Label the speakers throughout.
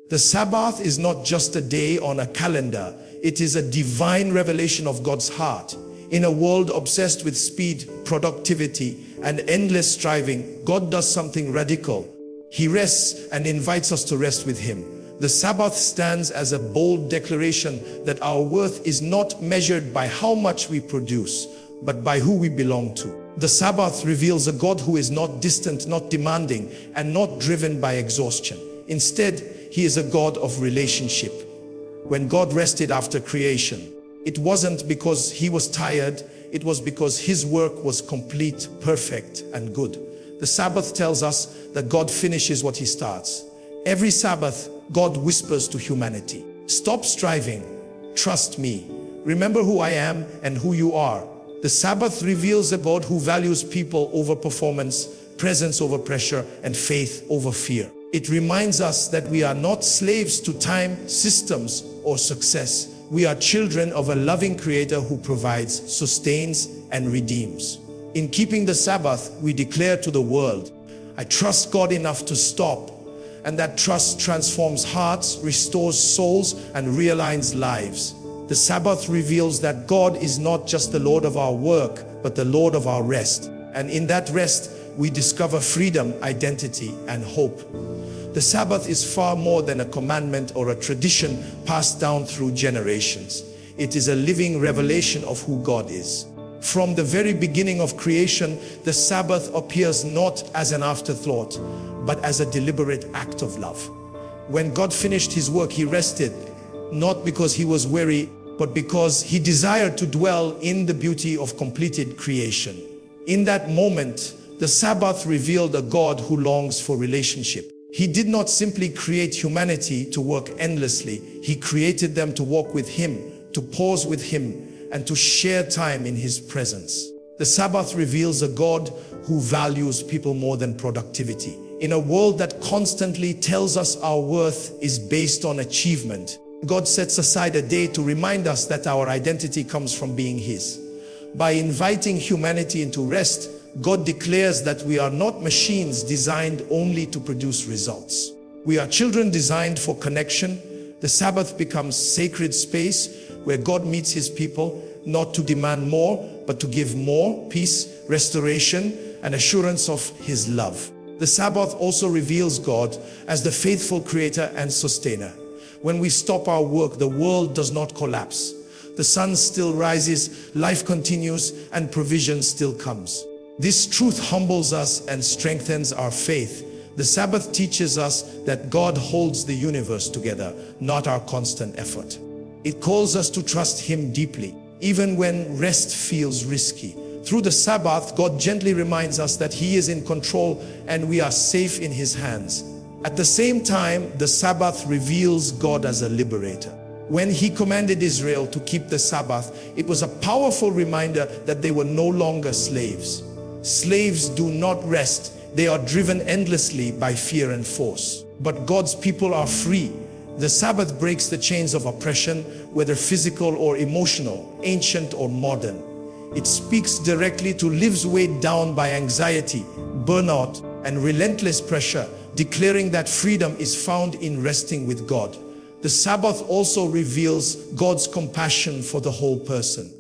Speaker 1: The Sabbath is not just a day on a calendar. It is a divine revelation of God's heart. In a world obsessed with speed, productivity, and endless striving, God does something radical. He rests and invites us to rest with Him. The Sabbath stands as a bold declaration that our worth is not measured by how much we produce, but by who we belong to. The Sabbath reveals a God who is not distant, not demanding, and not driven by exhaustion. Instead, He is a God of relationship. When God rested after creation, it wasn't because He was tired, it was because His work was complete, perfect, and good. The Sabbath tells us that God finishes what He starts. Every Sabbath, God whispers to humanity, "Stop striving, trust me. Remember who I am and who you are." The Sabbath reveals a God who values people over performance, presence over pressure, and faith over fear. It reminds us that we are not slaves to time, systems, or success. We are children of a loving Creator who provides, sustains, and redeems. In keeping the Sabbath, we declare to the world, "I trust God enough to stop." And that trust transforms hearts, restores souls, and realigns lives. The Sabbath reveals that God is not just the Lord of our work, but the Lord of our rest. And in that rest, we discover freedom, identity, and hope. The Sabbath is far more than a commandment or a tradition passed down through generations. It is a living revelation of who God is. From the very beginning of creation, the Sabbath appears not as an afterthought, but as a deliberate act of love. When God finished His work, He rested, not because He was weary, but because He desired to dwell in the beauty of completed creation. In that moment, the Sabbath revealed a God who longs for relationship. He did not simply create humanity to work endlessly. He created them to walk with Him, to pause with Him, and to share time in His presence. The Sabbath reveals a God who values people more than productivity. In a world that constantly tells us our worth is based on achievement, God sets aside a day to remind us that our identity comes from being His. By inviting humanity into rest, God declares that we are not machines designed only to produce results. We are children designed for connection. The Sabbath becomes sacred space where God meets His people, not to demand more, but to give more peace, restoration, and assurance of His love. The Sabbath also reveals God as the faithful creator and sustainer. When we stop our work, the world does not collapse. The sun still rises, life continues, and provision still comes. This truth humbles us and strengthens our faith. The Sabbath teaches us that God holds the universe together, not our constant effort. It calls us to trust Him deeply, even when rest feels risky. Through the Sabbath, God gently reminds us that He is in control and we are safe in His hands. At the same time, the Sabbath reveals God as a liberator. When He commanded Israel to keep the Sabbath, it was a powerful reminder that they were no longer slaves. Slaves do not rest. They are driven endlessly by fear and force. But God's people are free. The Sabbath breaks the chains of oppression, whether physical or emotional, ancient or modern. It speaks directly to lives weighed down by anxiety, burnout, and relentless pressure, declaring that freedom is found in resting with God. The Sabbath also reveals God's compassion for the whole person.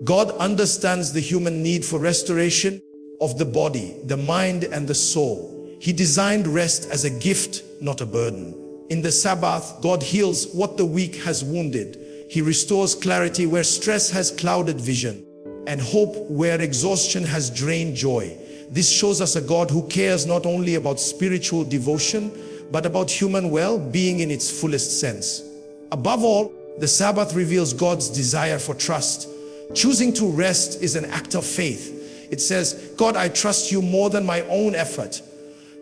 Speaker 1: God understands the human need for restoration of the body, the mind, and the soul. He designed rest as a gift, not a burden. In the Sabbath, God heals what the weak has wounded. He restores clarity where stress has clouded vision, and hope where exhaustion has drained joy. This shows us a God who cares not only about spiritual devotion, but about human well-being in its fullest sense. Above all, the Sabbath reveals God's desire for trust. Choosing to rest is an act of faith. It says, God, I trust you more than my own effort.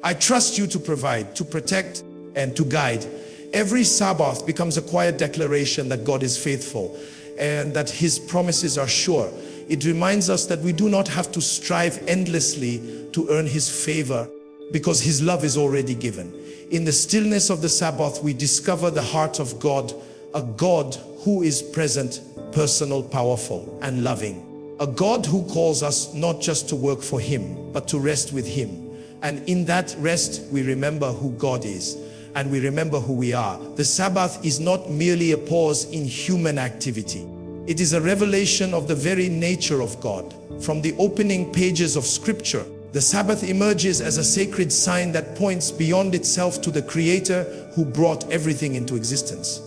Speaker 1: I trust you to provide, to protect, and to guide. Every Sabbath becomes a quiet declaration that God is faithful and that His promises are sure. It reminds us that we do not have to strive endlessly to earn His favor because His love is already given. In the stillness of the Sabbath, we discover the heart of God, a God who is present, personal, powerful, and loving. A God who calls us not just to work for Him, but to rest with Him. And in that rest, we remember who God is. and we remember who we are. The Sabbath is not merely a pause in human activity. It is a revelation of the very nature of God. From the opening pages of Scripture, the Sabbath emerges as a sacred sign that points beyond itself to the Creator who brought everything into existence.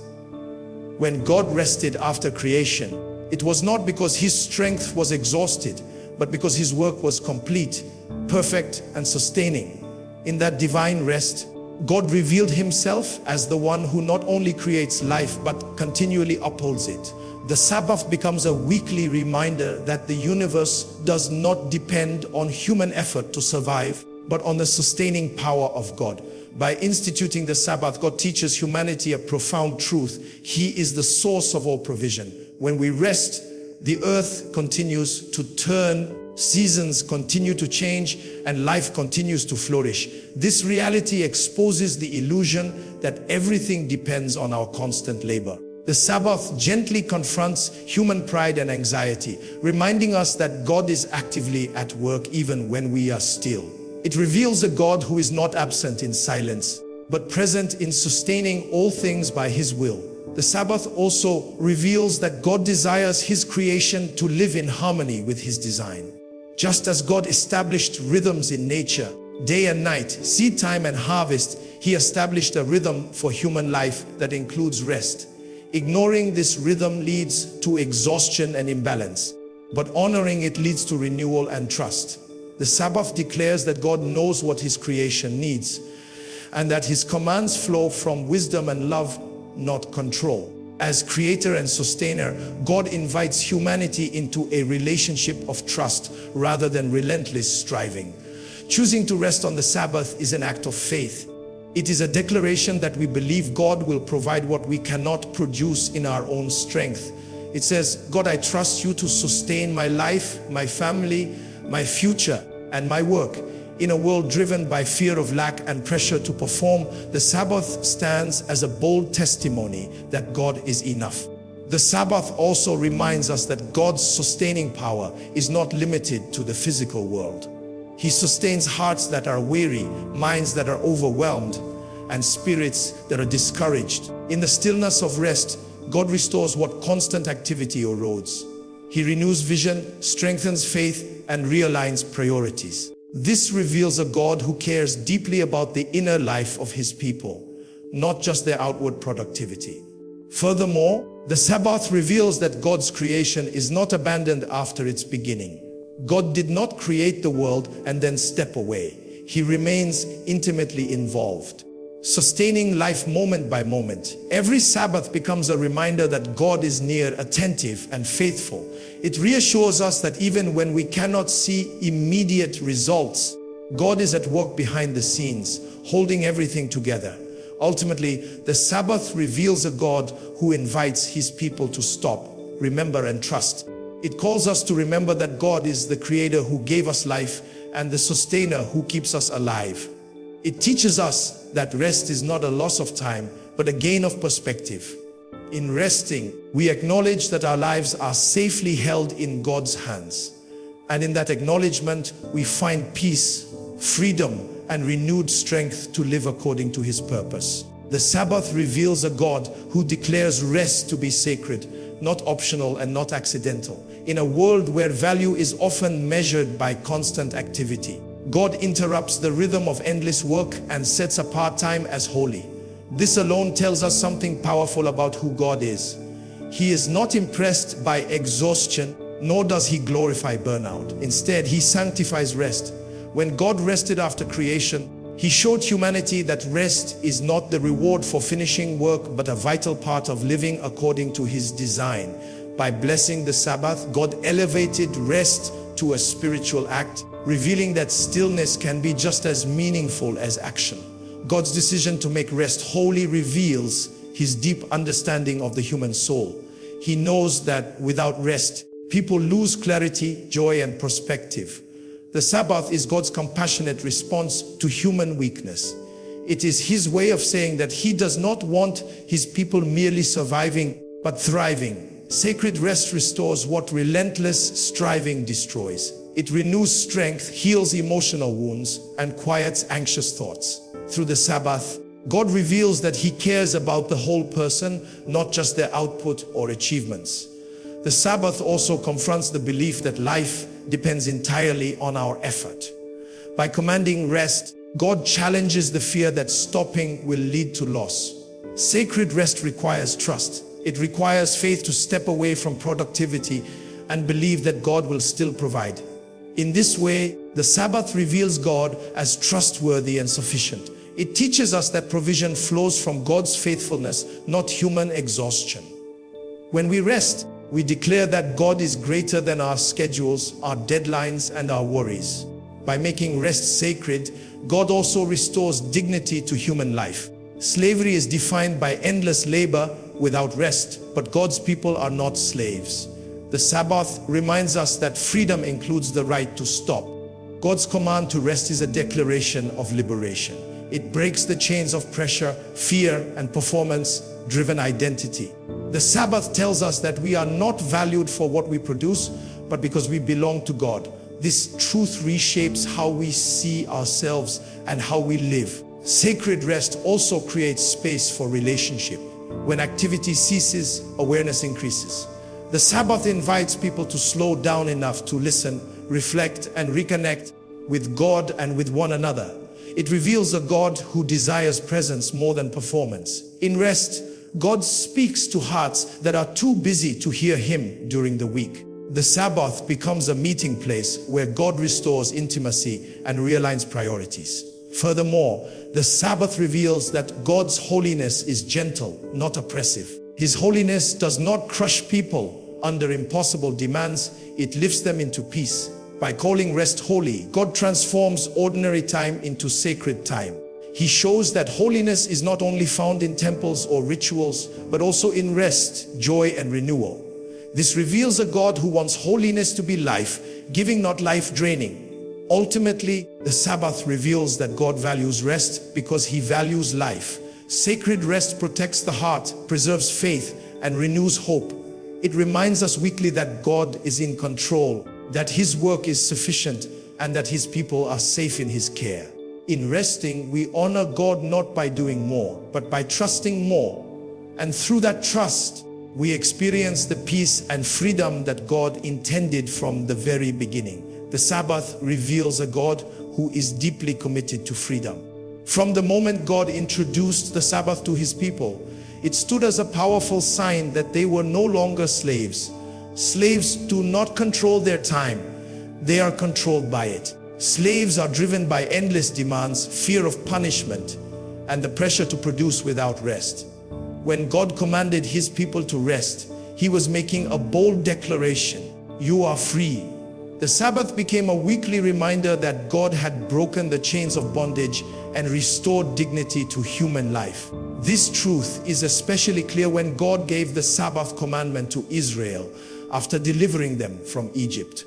Speaker 1: When God rested after creation, it was not because His strength was exhausted, but because His work was complete, perfect, and sustaining. In that divine rest, God revealed Himself as the one who not only creates life, but continually upholds it. The Sabbath becomes a weekly reminder that the universe does not depend on human effort to survive, but on the sustaining power of God. By instituting the Sabbath, God teaches humanity a profound truth. He is the source of all provision. When we rest, the earth continues to turn, seasons continue to change, and life continues to flourish. This reality exposes the illusion that everything depends on our constant labor. The Sabbath gently confronts human pride and anxiety, reminding us that God is actively at work even when we are still. It reveals a God who is not absent in silence, but present in sustaining all things by His will. The Sabbath also reveals that God desires His creation to live in harmony with His design. Just as God established rhythms in nature, day and night, seed time and harvest, He established a rhythm for human life that includes rest. Ignoring this rhythm leads to exhaustion and imbalance, but honoring it leads to renewal and trust. The Sabbath declares that God knows what His creation needs, and that His commands flow from wisdom and love, not control. As creator and sustainer, God invites humanity into a relationship of trust rather than relentless striving. Choosing to rest on the Sabbath is an act of faith. It is a declaration that we believe God will provide what we cannot produce in our own strength. It says, God, I trust You to sustain my life, my family, my future, and my work. In a world driven by fear of lack and pressure to perform, the Sabbath stands as a bold testimony that God is enough. The Sabbath also reminds us that God's sustaining power is not limited to the physical world. He sustains hearts that are weary, minds that are overwhelmed, and spirits that are discouraged. In the stillness of rest, God restores what constant activity erodes. He renews vision, strengthens faith, and realigns priorities. This reveals a God who cares deeply about the inner life of His people, not just their outward productivity. Furthermore, the Sabbath reveals that God's creation is not abandoned after its beginning. God did not create the world and then step away. He remains intimately involved, sustaining life moment by moment. Every Sabbath becomes a reminder that God is near, attentive, and faithful. It reassures us that even when we cannot see immediate results, God is at work behind the scenes, holding everything together. Ultimately, the Sabbath reveals a God who invites His people to stop, remember, and trust. It calls us to remember that God is the Creator who gave us life and the Sustainer who keeps us alive. It teaches us that rest is not a loss of time, but a gain of perspective. In resting, we acknowledge that our lives are safely held in God's hands. And in that acknowledgement, we find peace, freedom, and renewed strength to live according to His purpose. The Sabbath reveals a God who declares rest to be sacred, not optional and not accidental. In a world where value is often measured by constant activity, God interrupts the rhythm of endless work and sets apart time as holy. This alone tells us something powerful about who God is. He is not impressed by exhaustion, nor does He glorify burnout. Instead, He sanctifies rest. When God rested after creation, He showed humanity that rest is not the reward for finishing work, but a vital part of living according to His design. By blessing the Sabbath, God elevated rest to a spiritual act, revealing that stillness can be just as meaningful as action. God's decision to make rest holy reveals His deep understanding of the human soul. He knows that without rest, people lose clarity, joy, and perspective. The Sabbath is God's compassionate response to human weakness. It is His way of saying that He does not want His people merely surviving, but thriving. Sacred rest restores what relentless striving destroys. It renews strength, heals emotional wounds, and quiets anxious thoughts. Through the Sabbath, God reveals that He cares about the whole person, not just their output or achievements. The Sabbath also confronts the belief that life depends entirely on our effort. By commanding rest, God challenges the fear that stopping will lead to loss. Sacred rest requires trust. It requires faith to step away from productivity and believe that God will still provide. In this way, the Sabbath reveals God as trustworthy and sufficient. It teaches us that provision flows from God's faithfulness, not human exhaustion. When we rest, we declare that God is greater than our schedules, our deadlines, and our worries. By making rest sacred, God also restores dignity to human life. Slavery is defined by endless labor without rest, but God's people are not slaves. The Sabbath reminds us that freedom includes the right to stop. God's command to rest is a declaration of liberation. It breaks the chains of pressure, fear, and performance-driven identity. The Sabbath tells us that we are not valued for what we produce, but because we belong to God. This truth reshapes how we see ourselves and how we live. Sacred rest also creates space for relationship. When activity ceases, awareness increases. The Sabbath invites people to slow down enough to listen, reflect, and reconnect with God and with one another. It reveals a God who desires presence more than performance. In rest, God speaks to hearts that are too busy to hear Him during the week. The Sabbath becomes a meeting place where God restores intimacy and realigns priorities. Furthermore, the Sabbath reveals that God's holiness is gentle, not oppressive. His holiness does not crush people under impossible demands. It lifts them into peace. By calling rest holy, God transforms ordinary time into sacred time. He shows that holiness is not only found in temples or rituals, but also in rest, joy, and renewal. This reveals a God who wants holiness to be life-giving, not life-draining. Ultimately, the Sabbath reveals that God values rest because He values life. Sacred rest protects the heart, preserves faith, and renews hope. It reminds us weekly that God is in control, that His work is sufficient, and that His people are safe in His care. In resting, we honor God not by doing more, but by trusting more. And through that trust, we experience the peace and freedom that God intended from the very beginning. The Sabbath reveals a God who is deeply committed to freedom. From the moment God introduced the Sabbath to His people, it stood as a powerful sign that they were no longer slaves. Slaves do not control their time. They are controlled by it. Slaves are driven by endless demands, fear of punishment, and the pressure to produce without rest. When God commanded His people to rest, He was making a bold declaration: "You are free." The Sabbath became a weekly reminder that God had broken the chains of bondage and restored dignity to human life. This truth is especially clear when God gave the Sabbath commandment to Israel after delivering them from Egypt.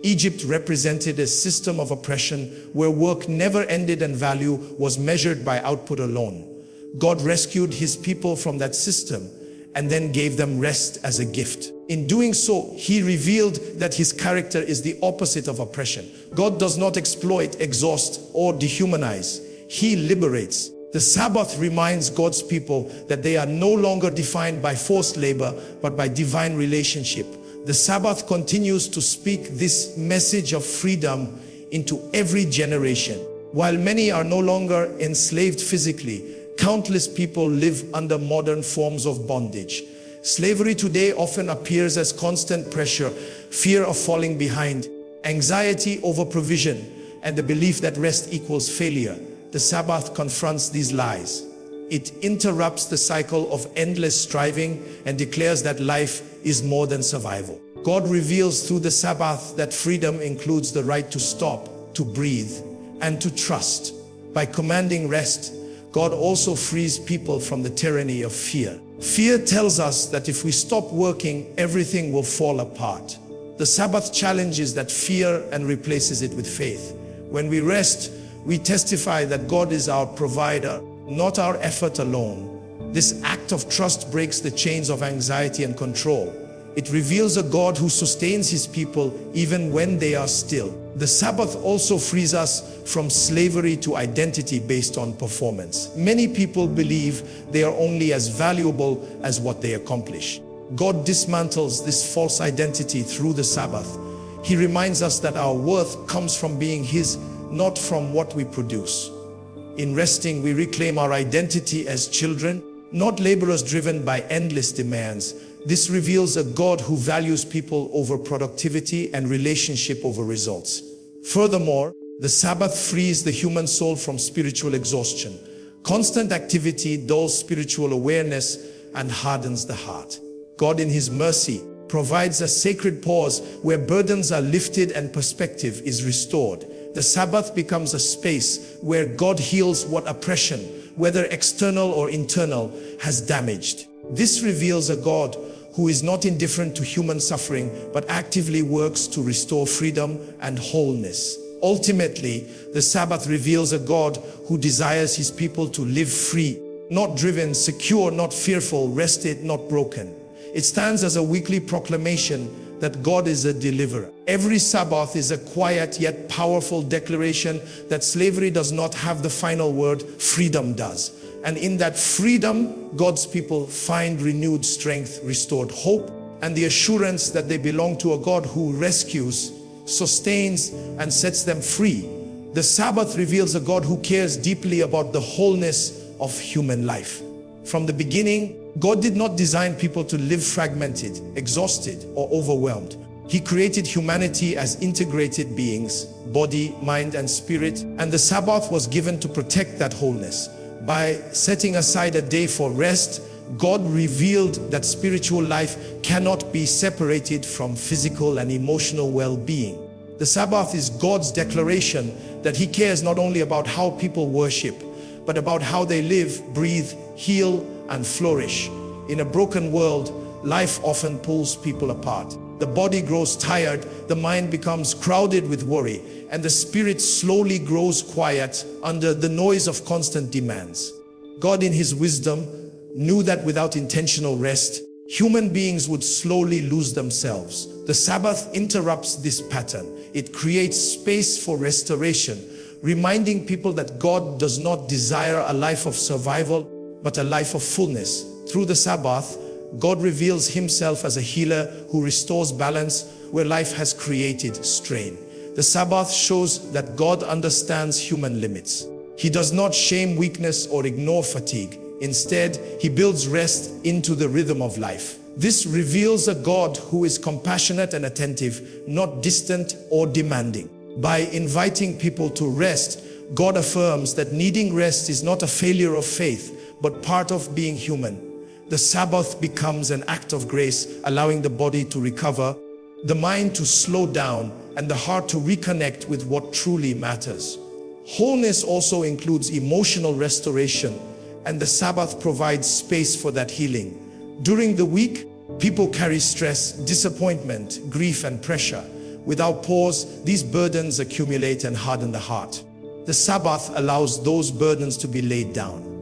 Speaker 1: Egypt represented a system of oppression where work never ended and value was measured by output alone. God rescued His people from that system and then gave them rest as a gift. In doing so, He revealed that His character is the opposite of oppression. God does not exploit, exhaust, or dehumanize. He liberates. The Sabbath reminds God's people that they are no longer defined by forced labor, but by divine relationship. The Sabbath continues to speak this message of freedom into every generation. While many are no longer enslaved physically, countless people live under modern forms of bondage. Slavery today often appears as constant pressure, fear of falling behind, anxiety over provision, and the belief that rest equals failure. The Sabbath confronts these lies. It interrupts the cycle of endless striving and declares that life is more than survival. God reveals through the Sabbath that freedom includes the right to stop, to breathe, and to trust. By commanding rest, God also frees people from the tyranny of fear. Fear tells us that if we stop working, everything will fall apart. The Sabbath challenges that fear and replaces it with faith. When we rest, we testify that God is our provider, not our effort alone. This act of trust breaks the chains of anxiety and control. It reveals a God who sustains his people even when they are still. The Sabbath also frees us from slavery to identity based on performance. Many people believe they are only as valuable as what they accomplish. God dismantles this false identity through the Sabbath. He reminds us that our worth comes from being his, not from what we produce. In resting, we reclaim our identity as children, not laborers driven by endless demands. This reveals a God who values people over productivity and relationship over results. Furthermore, the Sabbath frees the human soul from spiritual exhaustion. Constant activity dulls spiritual awareness and hardens the heart. God, in his mercy, provides a sacred pause where burdens are lifted and perspective is restored. The Sabbath becomes a space where God heals what oppression, whether external or internal, has damaged. This reveals a God who is not indifferent to human suffering, but actively works to restore freedom and wholeness. Ultimately, the Sabbath reveals a God who desires his people to live free, not driven, secure, not fearful, rested, not broken. It stands as a weekly proclamation that God is a deliverer. Every Sabbath is a quiet yet powerful declaration that slavery does not have the final word, freedom does. And in that freedom, God's people find renewed strength, restored hope, and the assurance that they belong to a God who rescues, sustains, and sets them free. The Sabbath reveals a God who cares deeply about the wholeness of human life. From the beginning, God did not design people to live fragmented, exhausted, or overwhelmed. He created humanity as integrated beings, body, mind, and spirit, and the Sabbath was given to protect that wholeness. By setting aside a day for rest, God revealed that spiritual life cannot be separated from physical and emotional well-being. The Sabbath is God's declaration that he cares not only about how people worship, but about how they live, breathe, heal, and flourish. In a broken world, life often pulls people apart. The body grows tired, the mind becomes crowded with worry, and the spirit slowly grows quiet under the noise of constant demands. God, in his wisdom, knew that without intentional rest, human beings would slowly lose themselves. The Sabbath interrupts this pattern. It creates space for restoration, reminding people that God does not desire a life of survival, but a life of fullness. Through the Sabbath, God reveals himself as a healer who restores balance where life has created strain. The Sabbath shows that God understands human limits. He does not shame weakness or ignore fatigue. Instead, he builds rest into the rhythm of life. This reveals a God who is compassionate and attentive, not distant or demanding. By inviting people to rest, God affirms that needing rest is not a failure of faith, but part of being human. The Sabbath becomes an act of grace, allowing the body to recover, the mind to slow down, and the heart to reconnect with what truly matters. Wholeness also includes emotional restoration, and the Sabbath provides space for that healing. During the week, people carry stress, disappointment, grief, and pressure. Without pause, these burdens accumulate and harden the heart. The Sabbath allows those burdens to be laid down.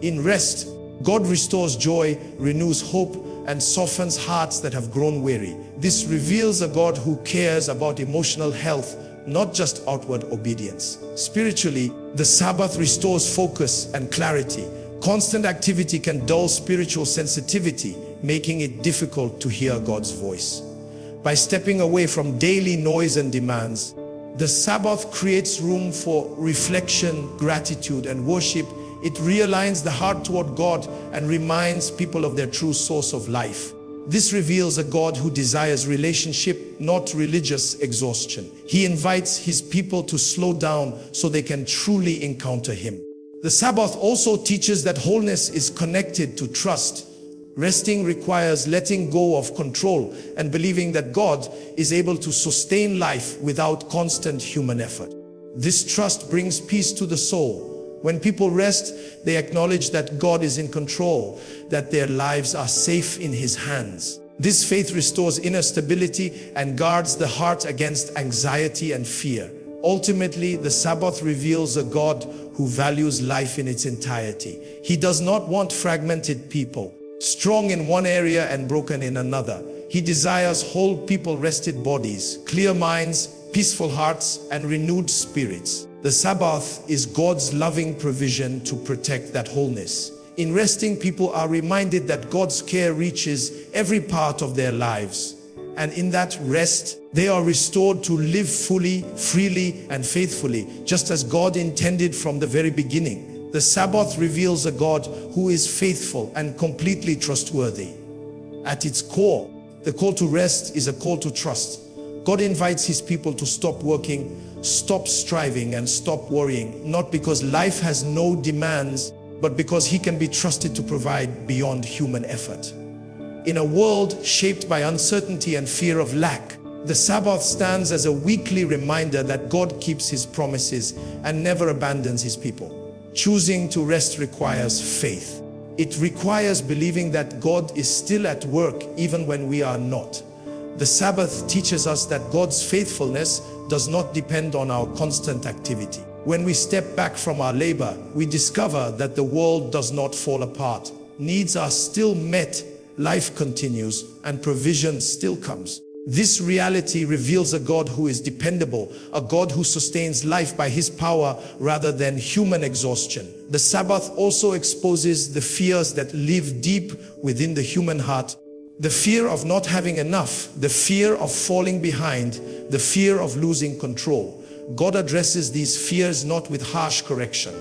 Speaker 1: In rest, God restores joy, renews hope, and softens hearts that have grown weary. This reveals a God who cares about emotional health, not just outward obedience. Spiritually, the Sabbath restores focus and clarity. Constant activity can dull spiritual sensitivity, making it difficult to hear God's voice. By stepping away from daily noise and demands, the Sabbath creates room for reflection, gratitude, and worship. It realigns the heart toward God and reminds people of their true source of life. This reveals a God who desires relationship, not religious exhaustion. He invites his people to slow down so they can truly encounter him. The Sabbath also teaches that wholeness is connected to trust. Resting requires letting go of control and believing that God is able to sustain life without constant human effort. This trust brings peace to the soul. When people rest, they acknowledge that God is in control, that their lives are safe in his hands. This faith restores inner stability and guards the heart against anxiety and fear. Ultimately, the Sabbath reveals a God who values life in its entirety. He does not want fragmented people, strong in one area and broken in another. He desires whole people, rested bodies, clear minds, peaceful hearts, and renewed spirits. The Sabbath is God's loving provision to protect that wholeness. In resting, people are reminded that God's care reaches every part of their lives. And in that rest, they are restored to live fully, freely, and faithfully, just as God intended from the very beginning. The Sabbath reveals a God who is faithful and completely trustworthy. At its core, the call to rest is a call to trust. God invites His people to stop working, stop striving, and stop worrying, not because life has no demands, but because He can be trusted to provide beyond human effort. In a world shaped by uncertainty and fear of lack, the Sabbath stands as a weekly reminder that God keeps His promises and never abandons His people. Choosing to rest requires faith. It requires believing that God is still at work even when we are not. The Sabbath teaches us that God's faithfulness does not depend on our constant activity. When we step back from our labor, we discover that the world does not fall apart. Needs are still met, life continues, and provision still comes. This reality reveals a God who is dependable, a God who sustains life by His power rather than human exhaustion. The Sabbath also exposes the fears that live deep within the human heart. The fear of not having enough, the fear of falling behind, the fear of losing control. God addresses these fears not with harsh correction,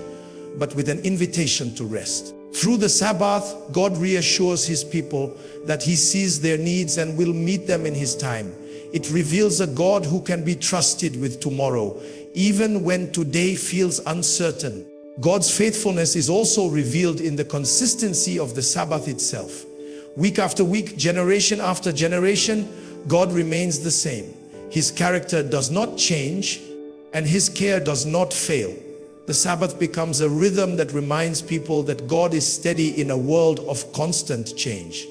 Speaker 1: but with an invitation to rest. Through the Sabbath, God reassures His people that He sees their needs and will meet them in His time. It reveals a God who can be trusted with tomorrow, even when today feels uncertain. God's faithfulness is also revealed in the consistency of the Sabbath itself. Week after week, generation after generation, God remains the same. His character does not change, and His care does not fail. The Sabbath becomes a rhythm that reminds people that God is steady in a world of constant change.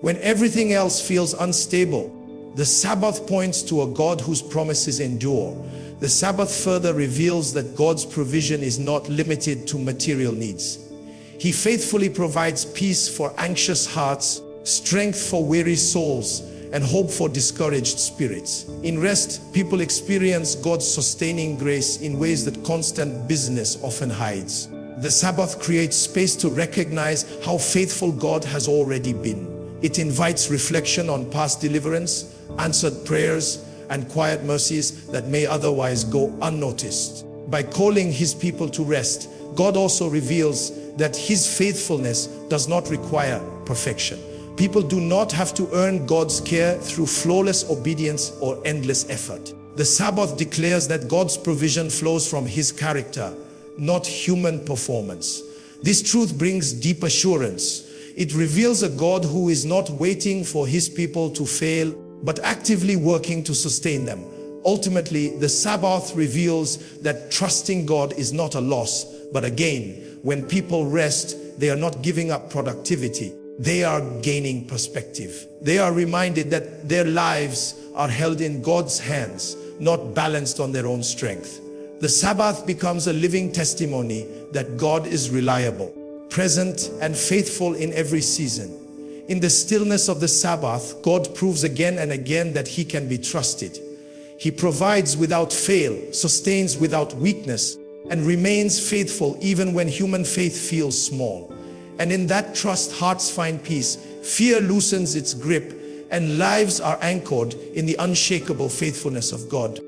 Speaker 1: When everything else feels unstable, the Sabbath points to a God whose promises endure. The Sabbath further reveals that God's provision is not limited to material needs. He faithfully provides peace for anxious hearts, strength for weary souls, and hope for discouraged spirits. In rest, people experience God's sustaining grace in ways that constant business often hides. The Sabbath creates space to recognize how faithful God has already been. It invites reflection on past deliverance, answered prayers, and quiet mercies that may otherwise go unnoticed. By calling His people to rest, God also reveals that His faithfulness does not require perfection. People do not have to earn God's care through flawless obedience or endless effort. The Sabbath declares that God's provision flows from His character, not human performance. This truth brings deep assurance. It reveals a God who is not waiting for His people to fail, but actively working to sustain them. Ultimately, the Sabbath reveals that trusting God is not a loss, but a gain. When people rest, they are not giving up productivity. They are gaining perspective. They are reminded that their lives are held in God's hands, not balanced on their own strength. The Sabbath becomes a living testimony that God is reliable, present, and faithful in every season. In the stillness of the Sabbath, God proves again and again that He can be trusted. He provides without fail, sustains without weakness, and remains faithful even when human faith feels small. And in that trust, hearts find peace, fear loosens its grip, and lives are anchored in the unshakable faithfulness of God.